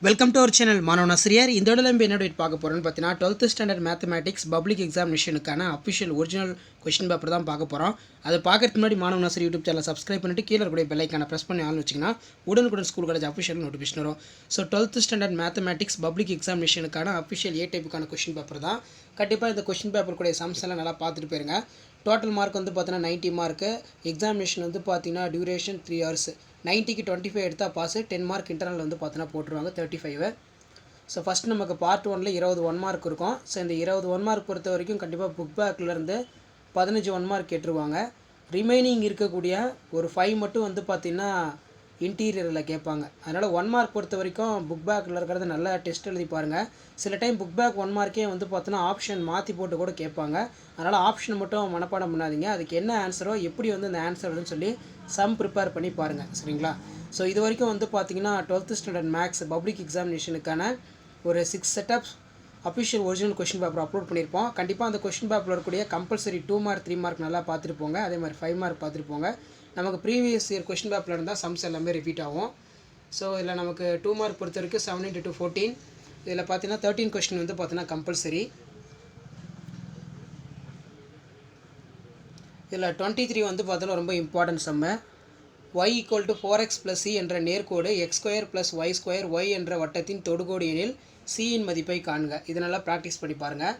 Welcome to our channel மாணவன் ஆசிரியர். இந்த இடத்துல நம்ம என்ன பார்க்க போகிறோம்னு பார்த்தீங்கன்னா 12th ஸ்டாண்டர்ட் மேத்தமேட்டிக்ஸ் பப்ளிக் எக்ஸாமினேஷனுக்கான அஃபிஷியல் ஒரிஜினல் கொஸ்டின் பேப்பர் தான் பார்க்க போகிறோம். அதை பார்க்கறதுக்கு முன்னாடி மாணவன் ஆசிரியர் யூடியூப் சேனல் சப்ஸ்கிரைப் பண்ணிட்டு கீழே இருக்கக்கூடிய பெல் ஐக்கானை ப்ரெஸ் பண்ணி ஆன் வச்சிங்கன்னா உடனுக்குடன் ஸ்கூல் காலேஜ் அஃபிஷியல் நோட்டிஃபிகேஷன் வரும். So 12th standard mathematics public எக்ஸாமினேஷனுக்கான அஃபிஷியல் ஏ டைப்புக்கான கொஸ்டின் பேப்பர் தான். கண்டிப்பாக இந்த கொஸ்டின் பேப்பர் கூடிய சம்ஸ் எல்லாம் நல்லா பார்த்துட்டு போயிருங்க. டோட்டல் மார்க் வந்து பார்த்தீங்கன்னா 90 மார்க்கு. எக்ஸாமினேஷன் வந்து பார்த்தீங்கன்னா டியூரேஷன் 3 hours. 90க்கு 25 எடுத்தால் பாஸ். 10 மார்க் இன்டர்னல் வந்து பார்த்தீங்கன்னா போட்டுருவாங்க 35. ஸோ ஃபஸ்ட் நமக்கு பார்ட் 1ல் 20 1 மார்க் இருக்கும். ஸோ இந்த 20 1 மார்க் பொறுத்த வரைக்கும் கண்டிப்பாக புக் பேக்லேருந்து 15 1 மார்க் கேட்டுருவாங்க. ரிமைனிங் இருக்கக்கூடிய ஒரு 5 மட்டும் வந்து பார்த்திங்கன்னா இன்டீரியரில் கேட்பாங்க. அதனால் 1 மார்க் பொறுத்த வரைக்கும் புக் பேக்கில் இருக்கிறத நல்லா டெஸ்ட் எழுதி பாருங்கள். சில டைம் புக் பேக் 1 மார்க்கே வந்து பார்த்தோன்னா ஆப்ஷன் மாற்றி போட்டு கூட கேட்பாங்க. அதனால் ஆப்ஷனை மட்டும் மனப்பாடம் பண்ணாதீங்க. அதுக்கு என்ன ஆன்சரோ எப்படி வந்து அந்த ஆன்சர் வருதுன்னு சொல்லி சம் ப்ரிப்பேர் பண்ணி பாருங்கள். சரிங்களா? ஸோ இது வரைக்கும் வந்து பார்த்திங்கன்னா 12th ஸ்டாண்டர்ட் மேக்ஸ் பப்ளிக் எக்ஸாமினேஷனுக்கான ஒரு 6 setups official original question paper upload பண்ணியிருப்போம். கண்டிப்பாக அந்த கொஸ்டின் பேப்பரில் இருக்கக்கூடிய கம்பல்சரி 2 மார்க் 3 மார்க் நல்லா பார்த்துட்டு போங்க. அதே மாதிரி 5 மார்க் பார்த்துட்டு போங்க. நமக்கு ப்ரீவியஸ் இயர் கொஸ்டின் பேப்பரில் இருந்தால் சம்ஸ் எல்லாமே ரிப்பீட் ஆகும். ஸோ இதில் நமக்கு 2 மார்க் பொறுத்த வரைக்கும் 7 × 2 14. இதில் பார்த்தீங்கன்னா 13 கொஸ்டின் வந்து பார்த்தீங்கன்னா கம்பல்சரி. இதில் 23 வந்து பார்த்தோன்னா ரொம்ப இம்பார்ட்டன்ட் சம்மு. y = 4x + c என்ற நேர்கோடு x² + y² y என்ற வட்டத்தின் தொடுகோடு எனில் c இன் மதிப்பை காண்க. இதனால் ப்ராக்டிஸ் பண்ணி பாருங்கள்.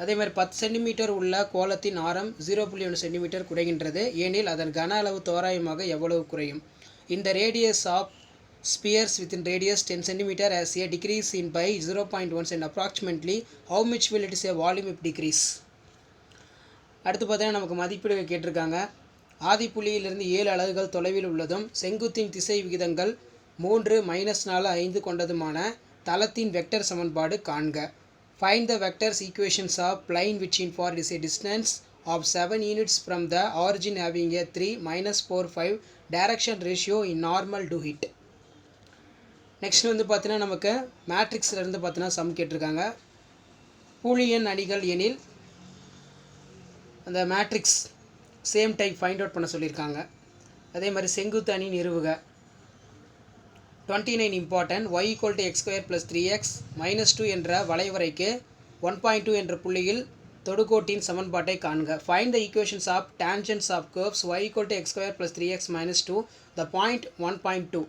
அதே மாதிரி 10 சென்டிமீட்டர் உள்ள கோளத்தின் ஆரம் 0.1 சென்டிமீட்டர் குறைகின்றது எனில் அதன் கன அளவு தோராயமாக எவ்வளவு குறையும்? இந்த radius of spheres within radius 10 cm as a decrease in by 0.1 cm approximately how much will it is a volume if decrease? அடுத்து பார்த்தீங்கன்னா நமக்கு மதிப்பீடு கேட்டிருக்காங்க. ஆதிப்புள்ளியிலிருந்து 7 அலகுகள் தொலைவில் உள்ளதும் செங்குத்தின் திசை விகிதங்கள் 3, -4, 5 கொண்டதுமான தளத்தின் வெக்டர் சமன்பாடு காண்க. Find the vectors equations of plane which in for is a distance of 7 units from the origin having a 3, -4, 5 direction ratio in normal to hit. Next வந்து பார்த்தீங்கன்னா நமக்கு மேட்ரிக்ஸ்லேருந்து பார்த்தீங்கன்னா சம் கேட்டிருக்காங்க. பூலியன் அணிகள் எனில் அந்த matrix same type find out பண்ண சொல்லியிருக்காங்க. அதே மாதிரி செங்குத்து அணி நிறுவுக. 29 இம்பார்ட்டன்ட். y = x² + 3x -2 என்ற வளைவரைக்கு 1.2 என்ற புள்ளியில் தொடுகோட்டின் சமன்பாட்டை காண்க. Find the equations of tangents of curves y = x² + 3x -2 the point 1.2.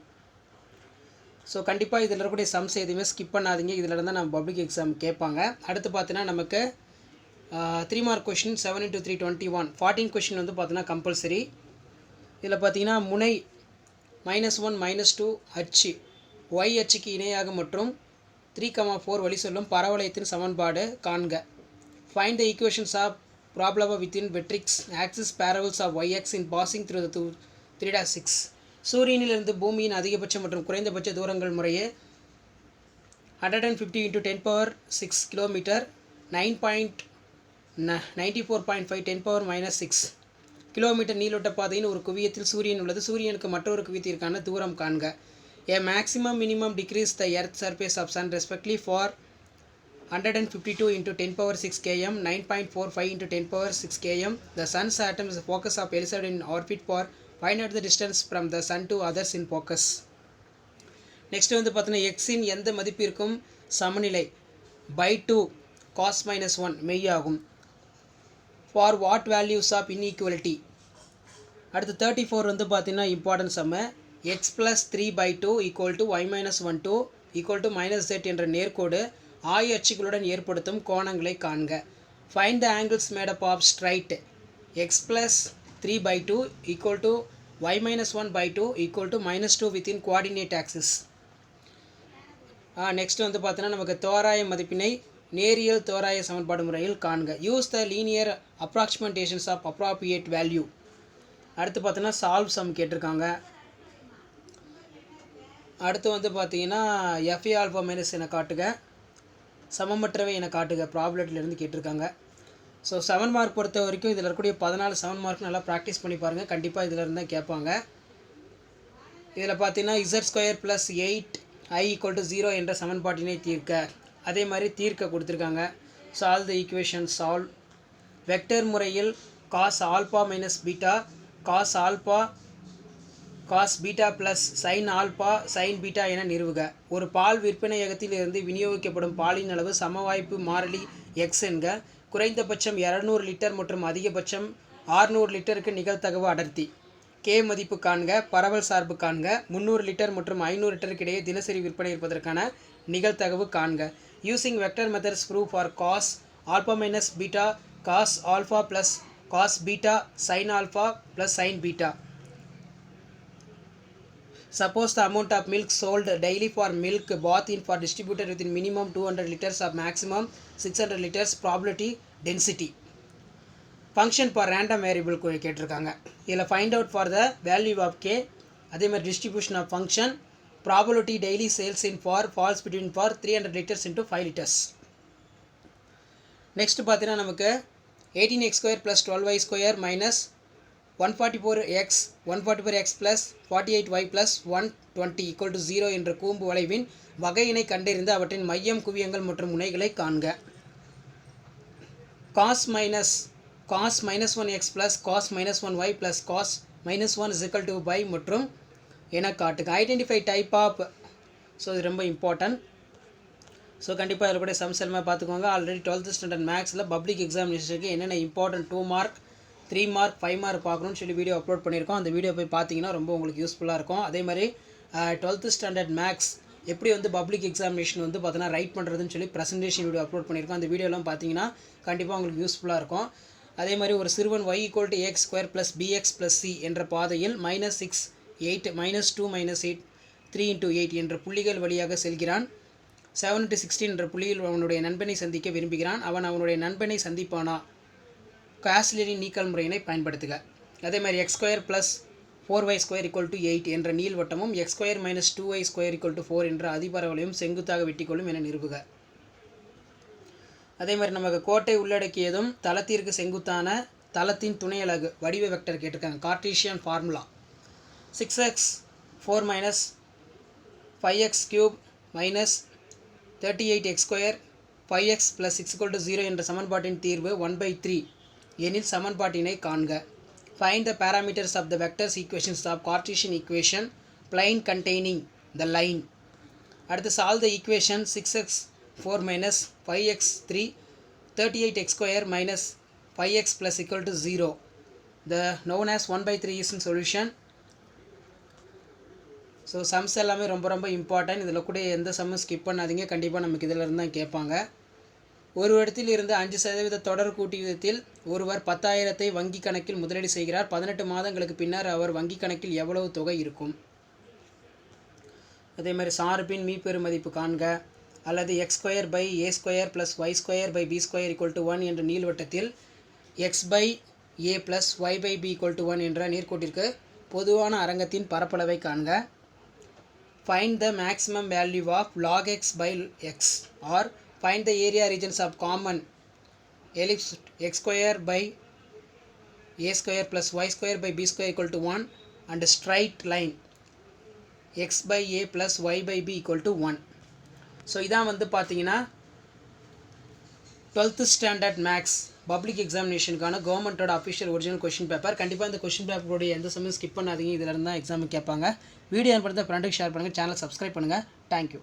So கண்டிப்பாக இதில் இருக்கக்கூடிய சம்ஸ் எதுவுமே ஸ்கிப் பண்ணாதீங்க. இதில் இருந்தால் நம்ம பப்ளிக் எக்ஸாம் கேட்பாங்க. அடுத்து பார்த்தீங்கன்னா நமக்கு 3 மார்க் கொஷின் 7 × 3 21. 14 கொஷின் வந்து பார்த்தீங்கன்னா கம்பல்சரி. இதில் பார்த்தீங்கன்னா முனை -1 -2 அச்சு y அச்சுக்கு இணையாக மற்றும் 3, 4 வழி சொல்லும் பரவளையத்தின் சமன்பாடு காண்க. Find the equations of problem within vertex axis parallels of yx in passing through the 3.6. சூரியனிலிருந்து பூமியின் அதிகபட்ச மற்றும் குறைந்தபட்ச தூரங்கள் முறையே 150 × 10⁻6 கிலோமீட்டர், 94.5 10⁻−6 கிலோமீட்டர் நீளோட்ட பாதையின் ஒரு குவியத்தில் சூரியன் உள்ளது. சூரியனுக்கு மற்றொரு குவியத்திற்கான தூரம் காண்க. A maximum minimum decrease the earth surface of sun respectively for 152 × 10⁻6 km, 9.45 × 10⁻6 km. The sun's atom is the focus of LCD in orbit for find out the distance from the sun to others in focus. Next வந்து பார்த்தீங்கன்னா எக்ஸின் எந்த மதிப்பிற்கும் சமநிலை /2 cos -1 மெய்யாகும். For what values of inequality. அடுத்து 34 வந்து பார்த்தீங்கன்னா important sum. x + 3/2 = y -1 2 = -z என்ற நேர்கோடு ஆய அச்சுகளுடன் ஏற்படுத்தும் கோணங்களை காண்க. Find the angles made up of straight x + 3/2 = y -1/2 = -2 within coordinate axis. Next வந்து பார்த்தீங்கன்னா நமக்கு தோராய மதிப்பினை நேரியல் தோராய சமன்பாடு முறையில் காண்க. Use the linear approximations of appropriate value. அடுத்து பார்த்தீங்கன்னா சால்வ் சம் கேட்டிருக்காங்க. அடுத்து வந்து பார்த்தீங்கன்னா FA ஆல்ஃபா மைனஸ் என காட்டுக, சமமற்றவை என காட்டுக ப்ராப்ளத்திலேருந்து கேட்டிருக்காங்க. ஸோ 7 மார்க் பொறுத்த வரைக்கும் இதில் இருக்கக்கூடிய 14 7 மார்க் நல்லா ப்ராக்டிஸ் பண்ணி பாருங்கள். கண்டிப்பாக இதில் இருந்தால் கேட்பாங்க. இதில் பார்த்தீங்கன்னா z² + 8i = 0 என்ற சமன்பாட்டினை தீர்க்க. அதே மாதிரி தீர்க்க கொடுத்துருக்காங்க. Solve the equation. Solve vector முறையில் cos α - β cos α cos beta plus sine alpha sine beta என நிறுவுக. ஒரு பால் விற்பனையகத்தில் இருந்து விநியோகிக்கப்படும் பாலின் அளவு சமவாய்ப்பு மாறிலி எக்ஸ் என்க. குறைந்தபட்சம் 200 லிட்டர் மற்றும் அதிகபட்சம் 600 லிட்டருக்கு நிகழ்தகவு அடர்த்தி. கே மதிப்பு காண்க. பரவல் சார்பு காண்க. 300 லிட்டர் மற்றும் 500 லிட்டருக்கு இடையே தினசரி விற்பனை இருப்பதற்கான நிகழ்தகவு காண்க. Using vector methods prove for cos alpha minus beta cos alpha plus cos beta sine alpha plus sine beta. Suppose the amount of milk sold daily for milk bought in for distributed within minimum 200 liters of maximum 600 liters probability density. Function for random variable கேட்டிருக்காங்க. இதில் find out for the value of k. அதே மாதிரி distribution of function probability daily sales in for falls between for 300 liters into 5 liters. Next பார்த்தீங்கன்னா நமக்கு 18x square plus 12y square minus 144x 144x plus 48y plus 120 equal to 0 என்ற கூம்பு வளைவின் வகையினை கண்டறிந்து அவற்றின் மையம் குவியங்கள் மற்றும் முனைகளை காண்க. cos minus 1x plus cos minus 1y plus cos minus 1 is equal to y மற்றும் என காட்டுக. Identify type of. ஸோ இது ரொம்ப இம்பார்ட்டன்ட். ஸோ கண்டிப்பாக இதில் கூட சம்ஸ் எல்லாமே பார்த்துக்கோங்க. ஆல்ரெடி 12th ஸ்டாண்டர்ட் மேக்ஸில் பப்ளிக் எக்ஸாமினேஷனுக்கு என்னென்ன இம்பார்ட்டன்ட் 2 மார்க் 3 மார்க் 5 மார்க் பார்க்கணும்னு சொல்லி வீடியோ அப்லோட் பண்ணியிருக்கோம். அந்த வீடியோ போய் பார்த்தீங்கன்னா ரொம்ப உங்களுக்கு யூஸ்ஃபுல்லாக இருக்கும். அதே மாதிரி 12th ஸ்டாண்டர்ட் மேக்ஸ் எப்படி வந்து பப்ளிக் எக்ஸாமினேஷன் வந்து பார்த்தீங்கன்னா ரைட் பண்ணுறதுன்னு சொல்லி ப்ரெசன்டேஷன் வீடியோ அப்லோட் பண்ணியிருக்கோம். அந்த வீடியோலாம் பார்த்தீங்கன்னா கண்டிப்பாக உங்களுக்கு யூஸ்ஃபுல்லாக இருக்கும். அதே மாதிரி ஒரு சிறுவன் y = x square plus bx plus c என்ற பாதையில் -6 8 -2 -8 3 × 8 என்ற புள்ளிகள் வழியாக செல்கிறான். 7 × 16 என்ற புள்ளியில் அவனுடைய நண்பனை சந்திக்க விரும்புகிறான். அவன் அவனுடைய நண்பனை சந்திப்பானா? காஸ்லியரின் நீக்கல் முறையினை பயன்படுத்துக. அதே மாதிரி x square plus 4y square = 8 என்ற நீள்வட்டமும் x square minus 2y square = 4 என்ற அதிபரவளையும் செங்குத்தாக வெட்டிக்கொள்ளும் என நிறுவுக. அதே மாதிரி நமக்கு கோட்டை உள்ளடக்கியதும் தளத்திற்கு செங்குத்தான தளத்தின் துணை அலகு வடிவ வெக்டர் கேட்டிருக்காங்க. Cartesian formula 6x 4 minus 5x cube minus 38x square 5x plus 6 = 0 என்ற சமன்பாட்டின் தீர்வு 1/3 எனில் சமன்பாட்டினை காண்க. Find the parameters of the vectors equations of Cartesian equation plane containing the line. அடுத்து solve the equation 6x 4 minus 5x 3 38x square minus 5x plus equal to 0. The known as 1/3 is in solution. So sums எல்லாமே ரொம்ப important. இதில் கூட எந்த சம்மும் skip பண்ணாதீங்க. கண்டிப்பாக நமக்கு இதில் இருந்து தான் கேட்பாங்க. ஒரு இடத்தில் இருந்து 5% தொடர் கூட்டி விதத்தில் ஒருவர் 10,000 வங்கி கணக்கில் முதலீடு செய்கிறார். 18 மாதங்களுக்கு பின்னர் அவர் வங்கி கணக்கில் எவ்வளவு தொகை இருக்கும்? அதே மாதிரி சார்பின் மீப்பெரு மதிப்பு காண்க. அல்லது x square by a square plus y square by b square = 1 என்ற நீள்வட்டத்தில் x by a plus y by b = 1 என்ற நேர்கோட்டிற்கு பொதுவான அரங்கத்தின் பரப்பளவை காண்க. Find the maximum value of log x by x or find the area regions of common ellipse x square by a square plus y square by b square = 1 and straight line x by a plus y by b = 1. So இதான் வந்து பார்த்தீங்கன்னா 12th standard maths public எக்ஸாமினேஷனுக்கான கவர்மெண்ட்டோட official original question paper. கண்டிப்பாக இந்த question பேப்பருடைய எந்த சமயம் skip பண்ணாதீங்க. இதில் இருந்தால் எக்ஸாமுக்கு கேட்பாங்க. வீடியோ பண்ணுறத ஃப்ரெண்டுக்கு ஷேர் பண்ணுங்கள். சேனல் சப்ஸ்கிரைப் பண்ணுங்கள். தேங்க்யூ.